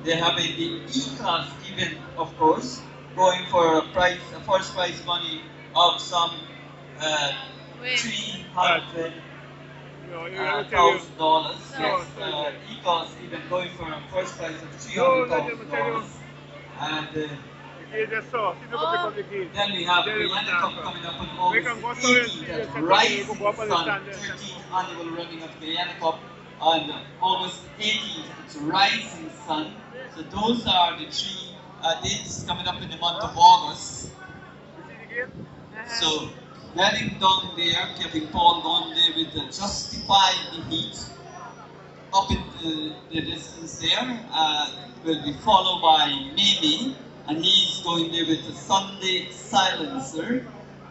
They're having the E-class event, of course, going for a prize, a first prize money of some $300,000. Yes, E-class event going for a first prize of $300,000. And then we have Guyana Cup coming up on August 18th at Rising Sun, 13th annual running of Guyana Cup on August 18th. It's Rising Sun. So those are the three dates coming up in the month of August. So heading down there, Kevin Paul down there with the Justify the Heat. Up in the distance there will be followed by Mimi, and he's going there with the Sunday Silencer.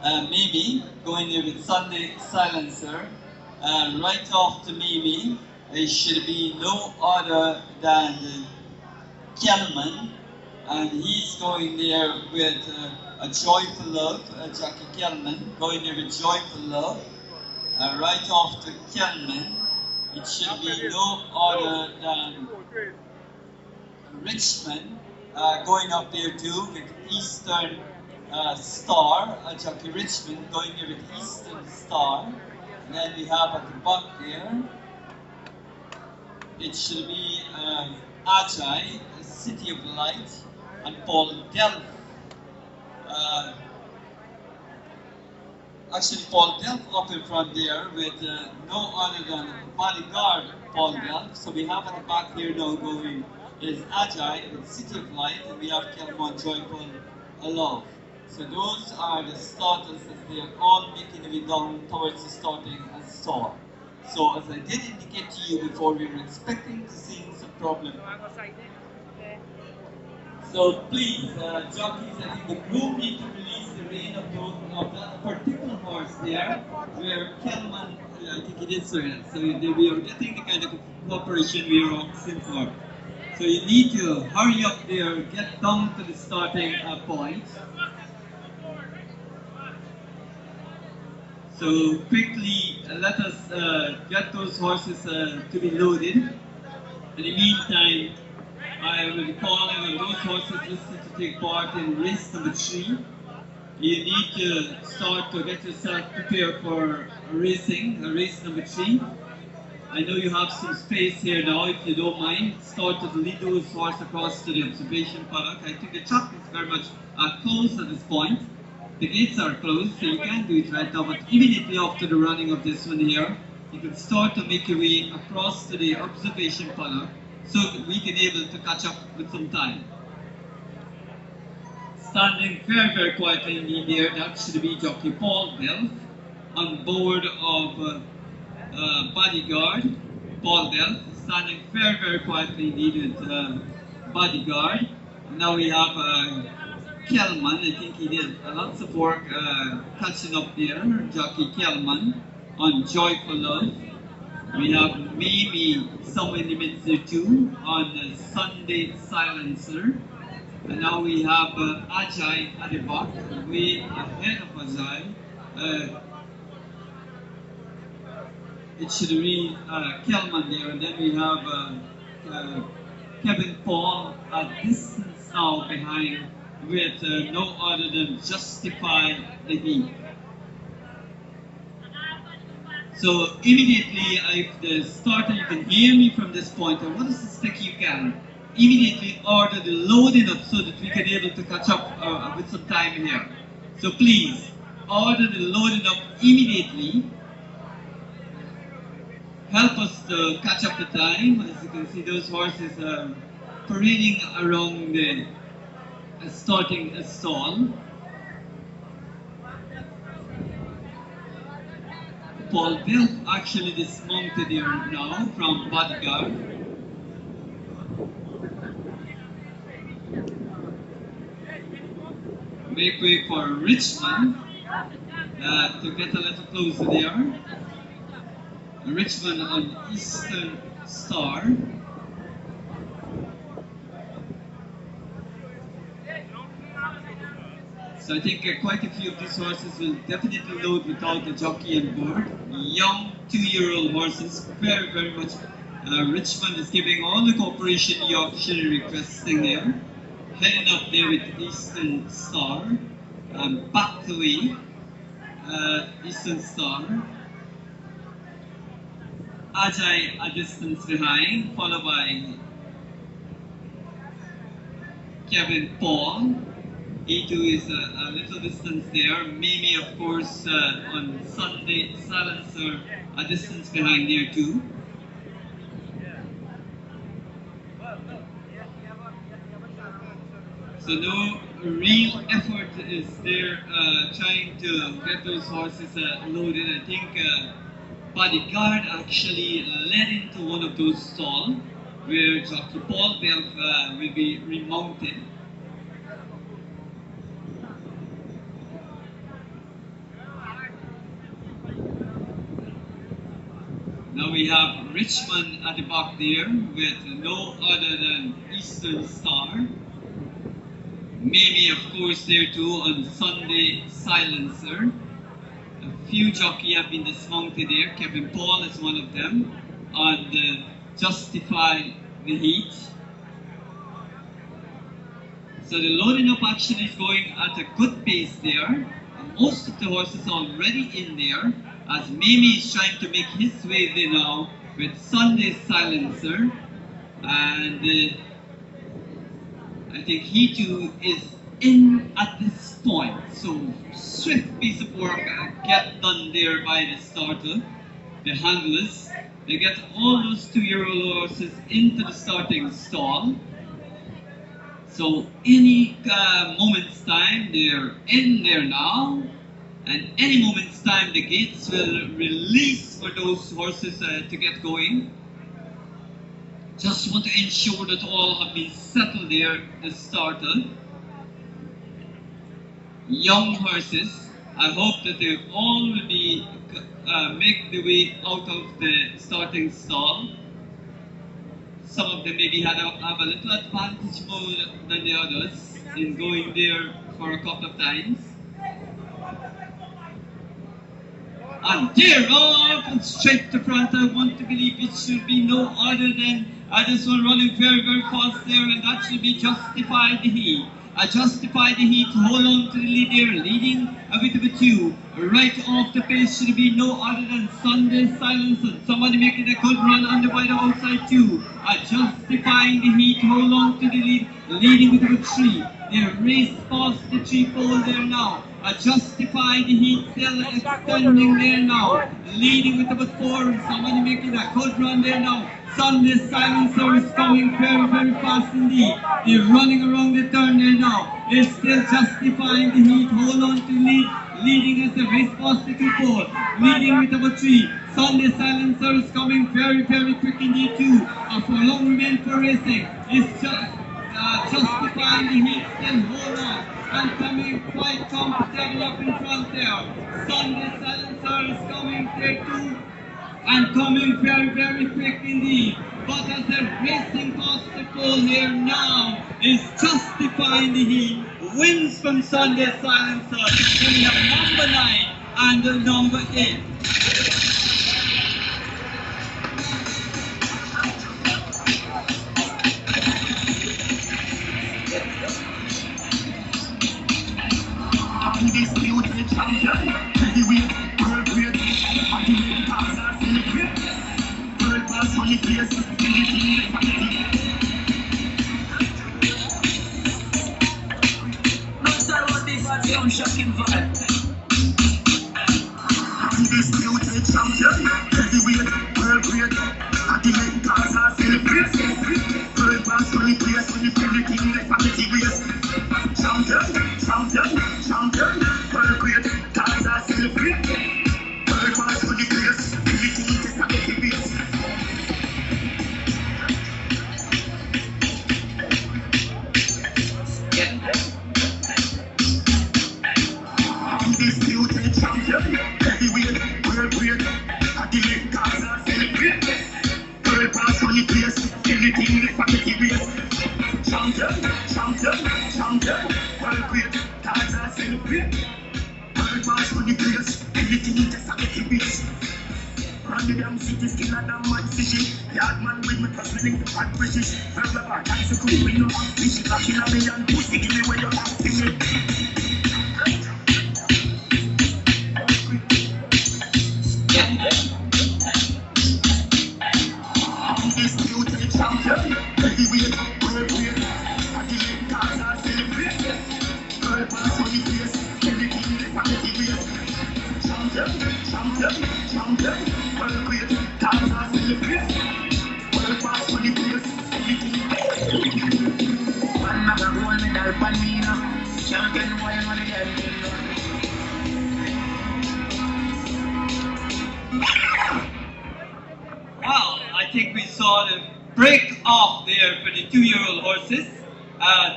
Mimi going there with Sunday Silencer. Right after Mimi, it should be no other than Kelman, and he's going there with a Joyful Love, Jackie Kelman, going there with Joyful Love. Right after Kelman, it should be no other than Richmond, going up there too with Eastern Star, Jackie Richmond going there with Eastern Star. And then we have at the back there, it should be Ajay, City of Light, and Paul Delph. Actually, Paul Delph up in front there with no other than Bodyguard Paul Delph. So we have at the back here now going is Ajay with City of Light, and we have Kelman Joyful Love. So those are the starters as they are all making their way down towards the starting star. So as I did indicate to you before, we were expecting to see some problem. So please, jockeys, I think the group need to release the rein of that particular horse there, where Kelman, I think it is so we are getting the kind of cooperation we are asking for. So you need to hurry up there, get down to the starting point. So quickly, let us get those horses to be loaded. In the meantime, I will be calling on those horses listed to take part in race number 3. You need to start to get yourself prepared for racing, race number 3. I know you have some space here now, if you don't mind. Start to lead those horses across to the observation paddock. I think the track is very much closed at this point. The gates are closed, so you can't do it right now, but immediately after the running of this one here, you can start to make your way across to the observation paddock, so that we can be able to catch up with some time. Standing very, very quietly indeed there, that should be Jockey Paul Delph, on board of Bodyguard. Paul Delph, standing very, very quietly indeed with Bodyguard. Now we have Kelman, I think he did lots of work catching up there, Jockey Kelman, on Joyful Love. We have Mimi somewhere in the midst there too, on the Sunday Silencer. And now we have Ajay at the back, way ahead of Ajay. It should read Kelman there, and then we have Kevin Paul at distance now behind with no other than Justify the Heat. So immediately, if the starter, you can hear me from this point, and what is the stick you can, immediately order the loading up so that we can be able to catch up with some time here. So please, order the loading up immediately. Help us to catch up the time. As you can see, those horses parading around the starting stall. Paul Delph actually dismounted here now from Bodyguard. Make way for Richmond to get a little closer there. Richmond on Eastern Star. So I think quite a few of these horses will definitely load without a jockey on board. Young 2-year-old horses, very, very much Richmond is giving all the cooperation Yorkshire requesting there. Heading up there with Eastern Star. Back away, Eastern Star. Ajay a distance behind, followed by Kevin Paul. E2 is a little distance there. Mimi, of course, on Sunday, Silencer a distance behind there too. So no real effort is there trying to get those horses loaded. I think Bodyguard actually led into one of those stalls where jockey Paul Belf will be remounted. Now we have Richmond at the back there with no other than Eastern Star. Mimi, of course, there too on Sunday, Silencer. A few jockeys have been dismounted there. Kevin Paul is one of them on the Justify the Heat. So the loading up actually is going at a good pace there. Most of the horses are already in there as Mimi is trying to make his way there now with Sunday Silencer. And I think he too is in at this point. So swift piece of work get done there by the starter, the handlers. They get all those 2-year-old horses into the starting stall. So any moment's time they're in there now, and any moment's time the gates will release for those horses to get going. Just want to ensure that all have been settled there, the starter. Young horses, I hope that they all will be make the way out of the starting stall. Some of them maybe have a little advantage more than the others in going there for a couple of times. And they're off straight to front. I want to believe it should be no other than this one running very, very fast there, and that should be Justify the Heat. Justify the Heat, hold on to the lead there, leading a bit of a 2. Right off the pace should be no other than Sunday Silencer. Somebody making a good run under by the outside 2. Justifying the Heat, hold on to the lead, leading with a 3. They race past the 3-pole there now. Justify the Heat still extending there now, leading with about 4. Somebody making a good run there now. Sunday Silencer is coming very, very fast indeed. They're running around the turn there now. They're still Justifying the Heat. Hold on to lead, leading as the race past the 2-pole, leading with about 3. Sunday Silencer is coming very, very quick indeed too. For long remain for racing. It's just Justifying the Heat still hold on and coming quite comfortable up in front there. Sunday Silencer is coming there too and coming very, very quick indeed. But as they're racing past the pole here now is Justifying the Heat. Wins from Sunday Silencer. Then we have number 9 and number 8. Shocking vibe. Undisputed champion, heavyweight, world great. At the main cars are celebrate. World class, money place, when you feel the king, the faculty race. Champion, champion, champion, world great. Cars are celebrate. World class, money place, feel the king, the faculty race. Undisputed champion, heavyweight, world great. At the main cars are celebrate. World class, money place, feel the king, the faculty race. Champion, champion, champion, world great. Cars are celebrate. World class, money place, feel the king, the faculty race. Run the damn city, skill and damn man city. yard man with me puzzling. Hot British, very bad. Thanks for coming. We know I'm fishing. Locking a me and pussy. Give me where you're acting. Undisputed champion. Heavyweight, worldweight. I delete cars and celebrate. Girl pass on the face. Everything the family ways. Champion, champion, champion. Worldweight, cars and celebrate. Girl pass on the face. Everything. Man, I'm a gold medal for me now. Champion, why am I the Well, I think we saw the break off there for the 2-year-old horses.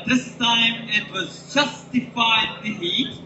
This time it was Justified the Heat.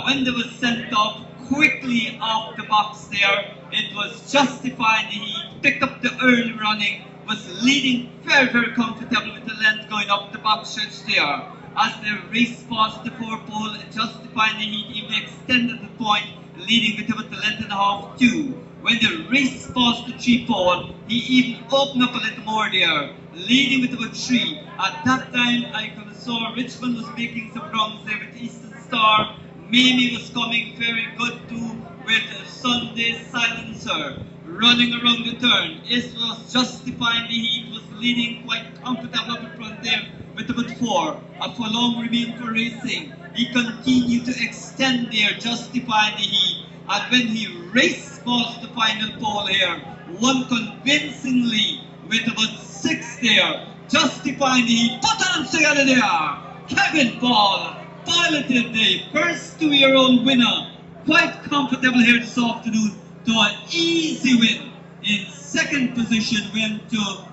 When they were sent off quickly off the box there, it was Justified the Heat, picked up the early running, was leading very, very comfortable with the length going up the box stretch there. As the race passed the 4-pole, Justified the Heat even extended the point, leading with about the length and a half too. When the race passed the 3-pole, he even opened up a little more there, leading with about 3. At that time, I could have saw Richmond was making some runs there with Eastern Star. Mamie was coming very good too with Sunday Silencer. Running around the turn, it was Justifying the Heat, was leading quite comfortable up in front there with about 4. A furlong remained for racing. He continued to extend there, Justifying the Heat. And when he raced past the final pole here, won convincingly with about 6 there, Justifying the Heat. Put hands together there! Kevin Paul piloted the first 2-year-old winner, quite comfortable here this afternoon, to an easy win. In second position went to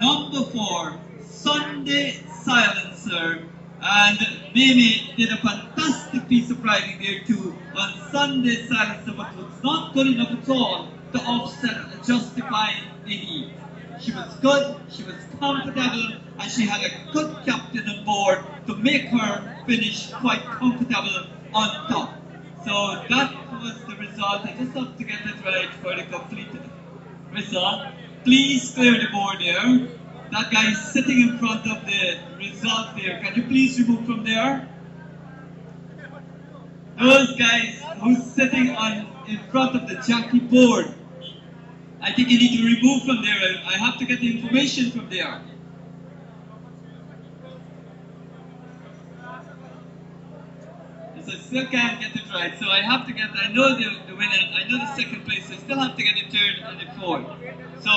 number 4, Sunday Silencer. And Mamie did a fantastic piece of riding there too on Sunday Silencer, but was not good enough at all to offset Justifying the Heat. She was good, she was comfortable, and she had a good captain on board to make her finish quite comfortable on top. So that was the result. I just have to get it right for the complete result. Please clear the board there. That guy is sitting in front of the result there. Can you please remove from there? Those guys who's sitting in front of the jockey board, I think you need to remove from there. I have to get the information from there. So I still can't get it right. So I have to get, I know the winner, I know the second place, so I still have to get the third and the fourth. So,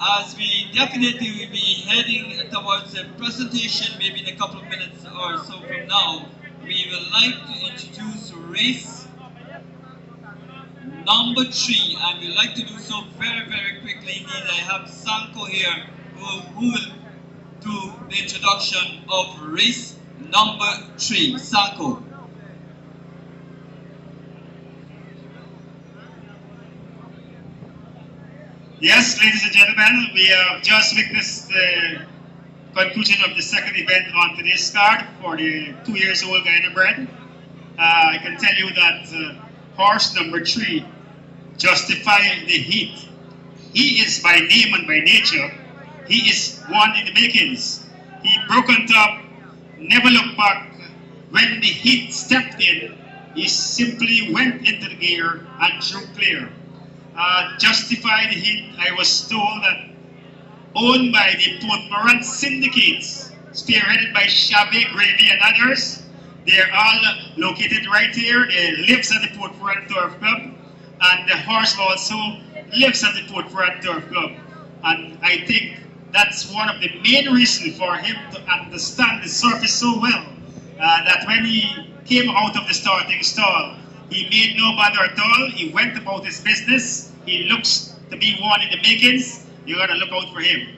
as we definitely will be heading towards a presentation, maybe in a couple of minutes or so from now, we would like to introduce race number 3, and we'd like to do so very, very quickly. Indeed, I have Sanko here who will do the introduction of race number 3. Sanko. Yes, ladies and gentlemen, we have just witnessed the conclusion of the second event on today's card for the 2-year-old Guyana bred. I can tell you that horse number 3, Justify the Heat. He is by name and by nature, he is one in the makings. He broke on top, never looked back. When the heat stepped in, he simply went into the gear and drew clear. Justify the Heat, I was told that owned by the portmourant syndicates, spearheaded by Shabby, Gravy and others. They're all located right here. They lives at the Portmourant Turf Club, and the horse also lives at the Portmourant Turf Club. And I think that's one of the main reasons for him to understand the surface so well, that when he came out of the starting stall, he made no bother at all. He went about his business. He looks to be one in the makings. You gotta look out for him.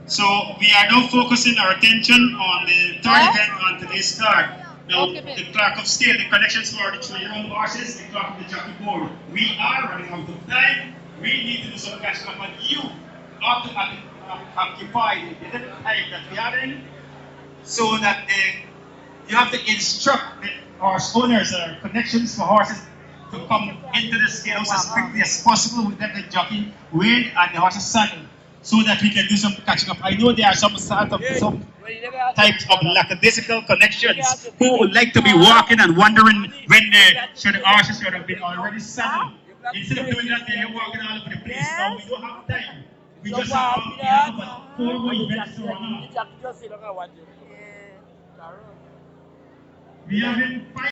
So we are now focusing our attention on the third event on today's card. Now, the clock of scale, the connections for the 3-year-old horses, the clock of the jockey board. We are running out of time. We need to do some catching up, and you ought to occupy the little time that we are in, so that you have to instruct the horse owners or connections for horses to come into the scales as quickly as possible with the jockey weighed and the horse's saddle, so that we can do some catching up. I know there are some types of lackadaisical connections who would like to be walking and wondering when the horses should have been already saddled. Instead of doing that, they're walking all over the place. Now we don't have time. We just have about 4 more events to run on. We have been